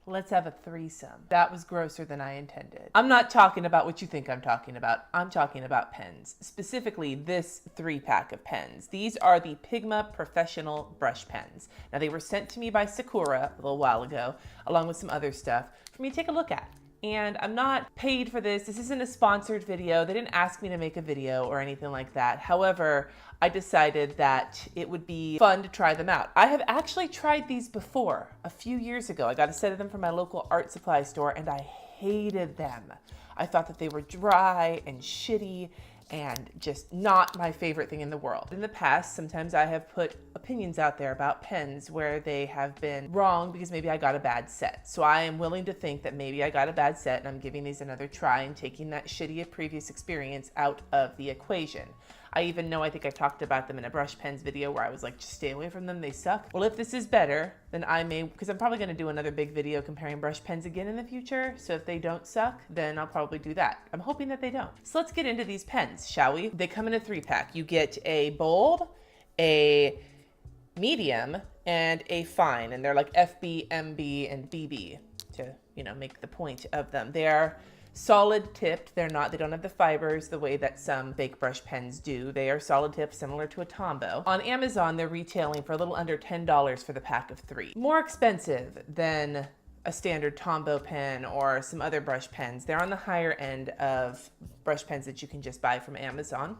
Let's have a threesome. That was grosser than I intended. I'm not talking about what you think I'm talking about. I'm talking about pens, specifically this 3-pack of pens. These are the Pigma Professional Brush Pens. Now they were sent to me by Sakura a little while ago, along with some other stuff for me to take a look at. And I'm not paid for this. This isn't a sponsored video. They didn't ask me to make a video or anything like that. However, I decided that it would be fun to try them out. I have actually tried these before, a few years ago. I got a set of them from my local art supply store and I hated them. I thought that they were dry and shitty and just not my favorite thing in the world. In the past, sometimes I have put opinions out there about pens where they have been wrong because maybe I got a bad set. So I am willing to think that maybe I got a bad set and I'm giving these another try and taking that shitty previous experience out of the equation. I even know, I think I talked about them in a brush pens video where I was like, just stay away from them, they suck. Well, if this is better, then I may, because I'm probably gonna do another big video comparing brush pens again in the future. So if they don't suck, then I'll probably do that. I'm hoping that they don't. So let's get into these pens, shall we? They come in a 3-pack. You get a bold, a medium, and a fine. And they're like FB, MB, and BB to, make the point of them. They are solid tipped. They don't have the fibers the way that some fake brush pens do. They are solid tipped, similar to a Tombow. On Amazon, they're retailing for a little under $10 for the pack of 3. More expensive than a standard Tombow pen or some other brush pens. They're on the higher end of brush pens that you can just buy from Amazon.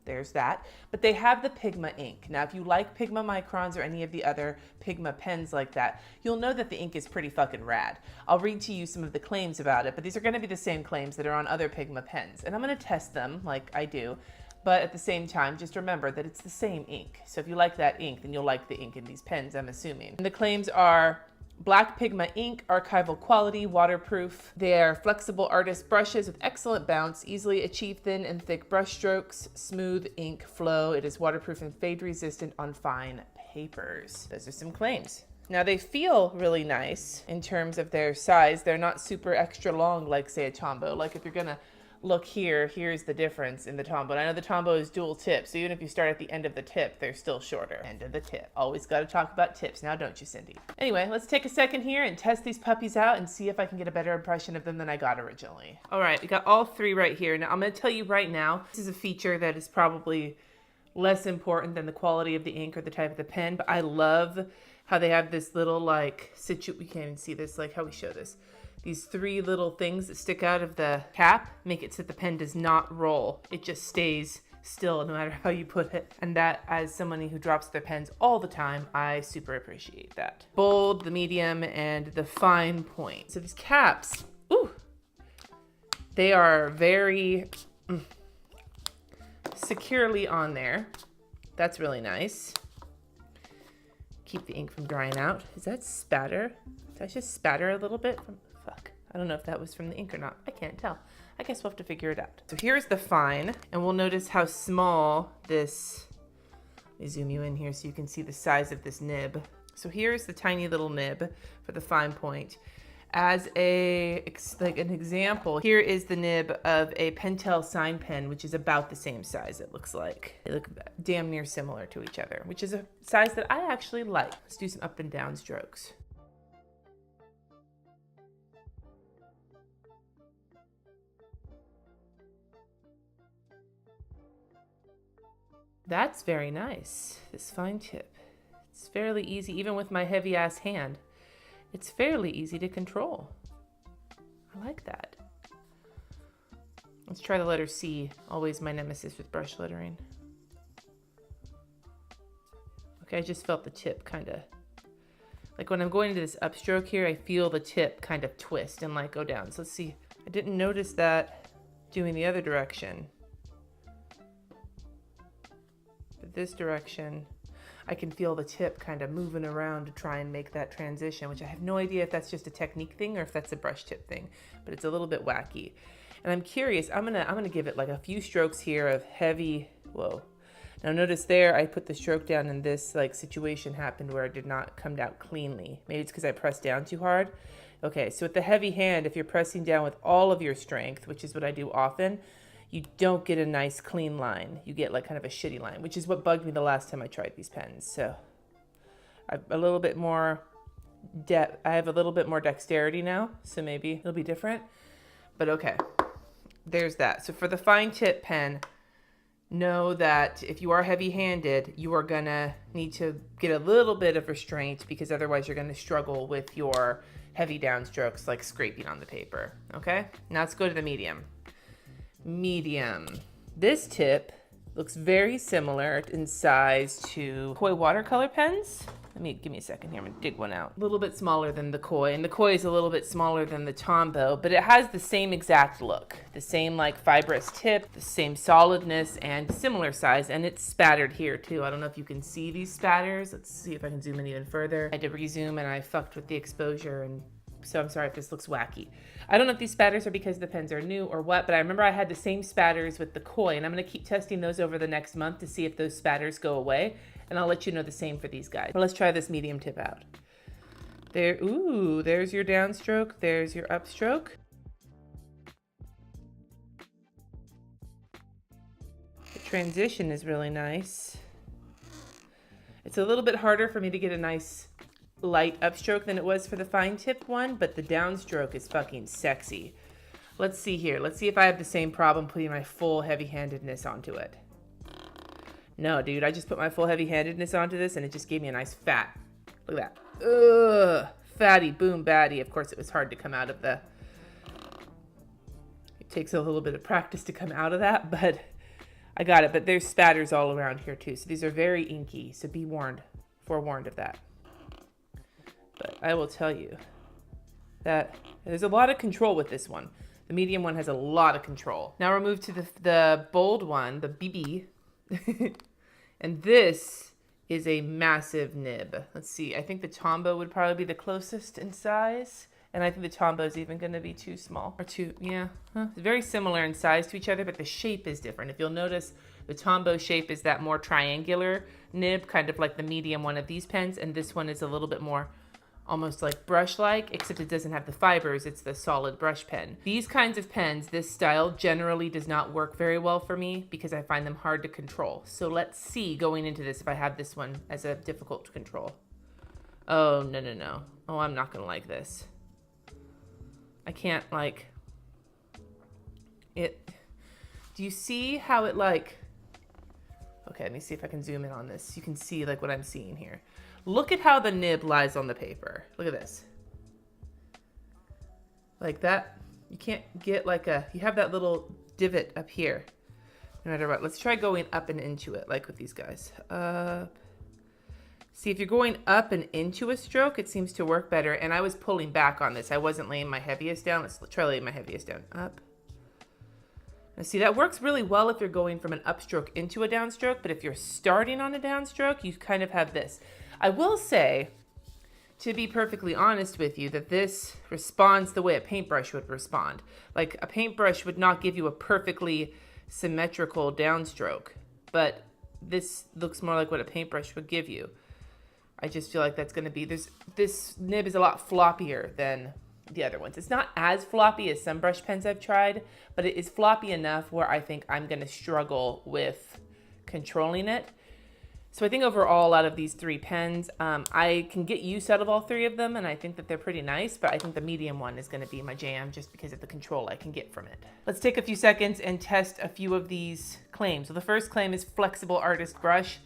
There's that. But they have the Pigma ink. Now, if you like Pigma microns or any of the other Pigma pens like that, you'll know that the ink is pretty fucking rad. I'll read to you some of the claims about it, but these are going to be the same claims that are on other Pigma pens. And I'm going to test them like I do. But at the same time, just remember that it's the same ink. So if you like that ink, then you'll like the ink in these pens, I'm assuming. And the claims are: Black Pigma ink, archival quality, waterproof. They are flexible artist brushes with excellent bounce, easily achieve thin and thick brush strokes, smooth ink flow. It is waterproof and fade resistant on fine papers. Those are some claims. Now they feel really nice in terms of their size. They're not super extra long like, say, a Tombow. Like if you're gonna look here, here's the difference in the Tombow. And I know the Tombow is dual tip, so even if you start at the end of the tip, they're still shorter. End of the tip. Always got to talk about tips now, don't you, Cindy? Anyway, let's take a second here and test these puppies out and see if I can get a better impression of them than I got originally. All right, we got all 3 right here. Now I'm going to tell you right now, this is a feature that is probably less important than the quality of the ink or the type of the pen, but I love how they have this little like we can't even see this, like how we show this. These 3 little things that stick out of the cap make it so that the pen does not roll. It just stays still no matter how you put it. And that, as someone who drops their pens all the time, I super appreciate that. Bold, the medium, and the fine point. So these caps, ooh, they are very securely on there. That's really nice. Keep the ink from drying out. Is that spatter? Did I just spatter a little bit? Fuck. I don't know if that was from the ink or not. I can't tell. I guess we'll have to figure it out. So here's the fine, and we'll notice how small this, let me zoom you in here so you can see the size of this nib. So here's the tiny little nib for the fine point. As an example, here is the nib of a Pentel sign pen, which is about the same size, it looks like. They look damn near similar to each other, which is a size that I actually like. Let's do some up and down strokes. That's very nice, this fine tip. It's fairly easy, even with my heavy ass hand. It's fairly easy to control. I like that. Let's try the letter C, always my nemesis with brush lettering. Okay, I just felt the tip kind of, like when I'm going into this upstroke here, I feel the tip kind of twist and like go down. So let's see, I didn't notice that doing the other direction. But this direction, I can feel the tip kind of moving around to try and make that transition, which I have no idea if that's just a technique thing or if that's a brush tip thing, but it's a little bit wacky. And I'm curious, I'm gonna give it like a few strokes here of heavy, whoa. Now notice there, I put the stroke down and this like situation happened where it did not come down cleanly. Maybe it's because I pressed down too hard. Okay, so with the heavy hand, if you're pressing down with all of your strength, which is what I do often, you don't get a nice clean line. You get like kind of a shitty line, which is what bugged me the last time I tried these pens. So a little bit more depth. I have a little bit more dexterity now, so maybe it'll be different. But okay, there's that. So for the fine tip pen, know that if you are heavy-handed, you are gonna need to get a little bit of restraint, because otherwise you're gonna struggle with your heavy downstrokes, like scraping on the paper. Okay, now let's go to the medium. Medium. This tip looks very similar in size to Koi watercolor pens. Give me a second here. I'm gonna dig one out. A little bit smaller than the Koi, and the Koi is a little bit smaller than the Tombow, but it has the same exact look. The same like fibrous tip, the same solidness, and similar size, and it's spattered here too. I don't know if you can see these spatters. Let's see if I can zoom in even further. I had to rezoom and I fucked with the exposure, and so I'm sorry if this looks wacky. I don't know if these spatters are because the pens are new or what, but I remember I had the same spatters with the Koi, and I'm gonna keep testing those over the next month to see if those spatters go away, and I'll let you know the same for these guys. But let's try this medium tip out. There, ooh, there's your downstroke, there's your upstroke. The transition is really nice. It's a little bit harder for me to get a nice light upstroke than it was for the fine tip one, but the downstroke is fucking sexy. Let's see here. Let's see if I have the same problem putting my full heavy-handedness onto it. No, dude, I just put my full heavy-handedness onto this and it just gave me a nice fat. Look at that. Ugh, fatty, boom, batty. Of course, it was hard to come out of the... It takes a little bit of practice to come out of that, but I got it. But there's spatters all around here too. So these are very inky, so be warned, forewarned of that. But I will tell you that there's a lot of control with this one. The medium one has a lot of control. Now we're moved to the bold one, the BB. And this is a massive nib. Let's see, I think the Tombow would probably be the closest in size. And I think the Tombow is even gonna be too small. Or too, yeah, very similar in size to each other, but the shape is different. If you'll notice, the Tombow shape is that more triangular nib, kind of like the medium one of these pens. And this one is a little bit more almost like brush-like, except it doesn't have the fibers, it's the solid brush pen. These kinds of pens, this style generally does not work very well for me because I find them hard to control. So let's see going into this if I have this one as a difficult to control. Oh, no, no, no. Oh, I'm not gonna like this. I can't like it. Do you see how it like, okay, let me see if I can zoom in on this. You can see like what I'm seeing here. Look at how the nib lies on the paper. Look at this. Like that. You can't get like a, you have that little divot up here. No matter what. Let's try going up and into it, like with these guys. See, if you're going up and into a stroke, it seems to work better. And I was pulling back on this. I wasn't laying my heaviest down. Let's try laying my heaviest down. Up. Now see, that works really well if you're going from an upstroke into a downstroke. But if you're starting on a downstroke, you kind of have this. I will say, to be perfectly honest with you, that this responds the way a paintbrush would respond. Like a paintbrush would not give you a perfectly symmetrical downstroke, but this looks more like what a paintbrush would give you. I just feel like that's going to be, this nib is a lot floppier than the other ones. It's not as floppy as some brush pens I've tried, but it is floppy enough where I think I'm going to struggle with controlling it. So I think overall, out of these three pens, I can get use out of all three of them, and I think that they're pretty nice, but I think the medium one is going to be my jam just because of the control I can get from it. Let's take a few seconds and test a few of these claims. So the first claim is flexible artist brush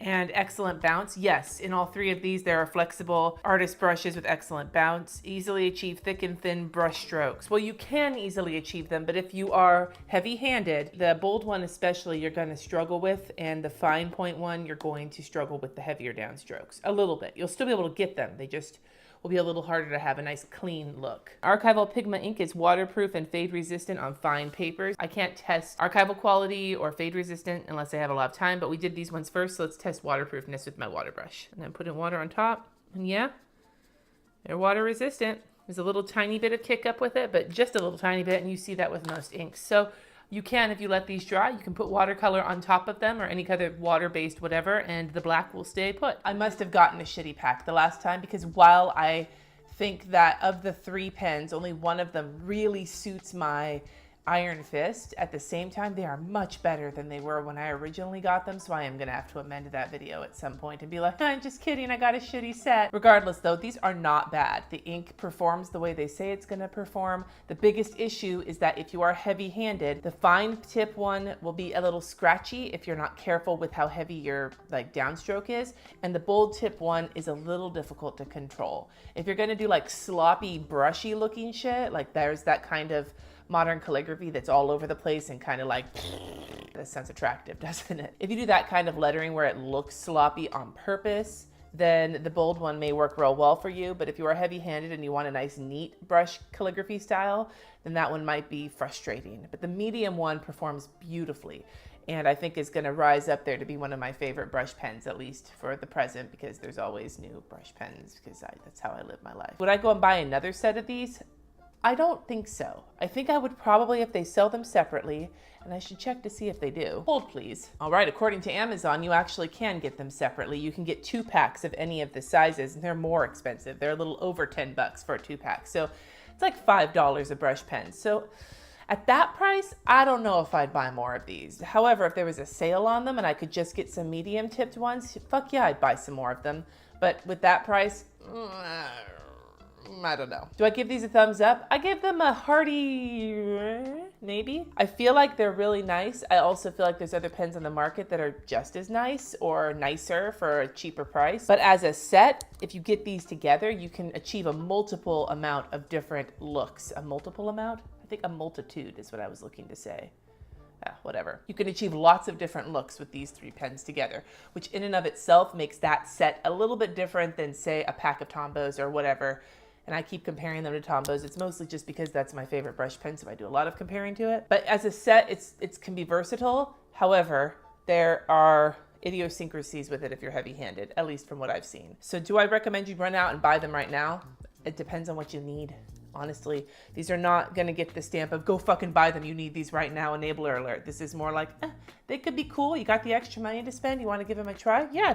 and excellent bounce. Yes, in all three of these, there are flexible artist brushes with excellent bounce. Easily achieve thick and thin brush strokes. Well, you can easily achieve them, but if you are heavy-handed, the bold one especially, you're going to struggle with, and the fine point one, you're going to struggle with the heavier downstrokes. A little bit. You'll still be able to get them. They just will be a little harder to have a nice clean look. Archival Pigma ink is waterproof and fade resistant on fine papers. I can't test archival quality or fade resistant unless I have a lot of time, but we did these ones first, so let's test waterproofness with my water brush. And then put in water on top, and yeah, they're water resistant. There's a little tiny bit of kick up with it, but just a little tiny bit, and you see that with most inks. So you can, if you let these dry, you can put watercolor on top of them or any kind of water-based whatever, and the black will stay put. I must have gotten a shitty pack the last time because while I think that of the three pens, only one of them really suits my iron fist. At the same time, they are much better than they were when I originally got them, so I am gonna have to amend that video at some point and be like, I'm just kidding, I got a shitty set. Regardless though, these are not bad. The ink performs the way they say it's gonna perform. The biggest issue is that if you are heavy-handed, the fine tip one will be a little scratchy if you're not careful with how heavy your like downstroke is, and the bold tip one is a little difficult to control. If you're gonna do like sloppy, brushy looking shit, like there's that kind of modern calligraphy that's all over the place and kind of like, that sounds attractive, doesn't it? If you do that kind of lettering where it looks sloppy on purpose, then the bold one may work real well for you. But if you are heavy-handed and you want a nice, neat brush calligraphy style, then that one might be frustrating. But the medium one performs beautifully, and I think is gonna rise up there to be one of my favorite brush pens, at least for the present, because there's always new brush pens, because that's how I live my life. Would I go and buy another set of these? I don't think so. I think I would probably if they sell them separately, and I should check to see if they do. Hold please. All right, according to Amazon, you actually can get them separately. You can get 2 packs of any of the sizes, and they're more expensive. They're a little over 10 bucks for a 2-pack. So it's like $5 a brush pen. So at that price, I don't know if I'd buy more of these. However, if there was a sale on them and I could just get some medium tipped ones, fuck yeah, I'd buy some more of them. But with that price, I don't know. Do I give these a thumbs up? I give them a hearty maybe. I feel like they're really nice. I also feel like there's other pens on the market that are just as nice or nicer for a cheaper price. But as a set, if you get these together, you can achieve a multiple amount of different looks. A multiple amount? I think a multitude is what I was looking to say. Whatever. You can achieve lots of different looks with these 3 pens together, which in and of itself makes that set a little bit different than, say, a pack of Tombos or whatever. And I keep comparing them to Tombos. It's mostly just because that's my favorite brush pen, so I do a lot of comparing to it. But as a set, it can be versatile. However, there are idiosyncrasies with it if you're heavy-handed, at least from what I've seen. So do I recommend you run out and buy them right now? It depends on what you need. Honestly, these are not gonna get the stamp of go fucking buy them, you need these right now, enabler alert. This is more like, they could be cool. You got the extra money to spend, you wanna give them a try? Yeah,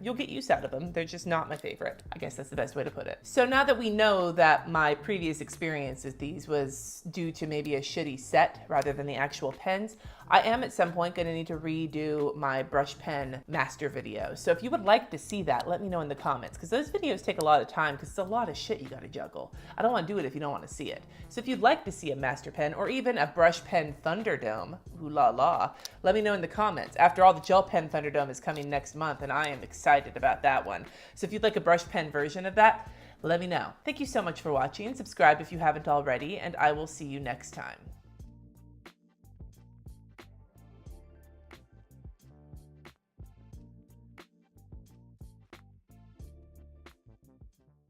you'll get use out of them. They're just not my favorite. I guess that's the best way to put it. So now that we know that my previous experience with these was due to maybe a shitty set rather than the actual pens, I am at some point gonna need to redo my brush pen master video. So if you would like to see that, let me know in the comments, because those videos take a lot of time because it's a lot of shit you gotta juggle. I don't wanna do it if you don't wanna see it. So if you'd like to see a master pen or even a brush pen Thunderdome, ooh la la, let me know in the comments. After all, the gel pen Thunderdome is coming next month and I am excited about that one. So if you'd like a brush pen version of that, let me know. Thank you so much for watching. Subscribe if you haven't already, and I will see you next time.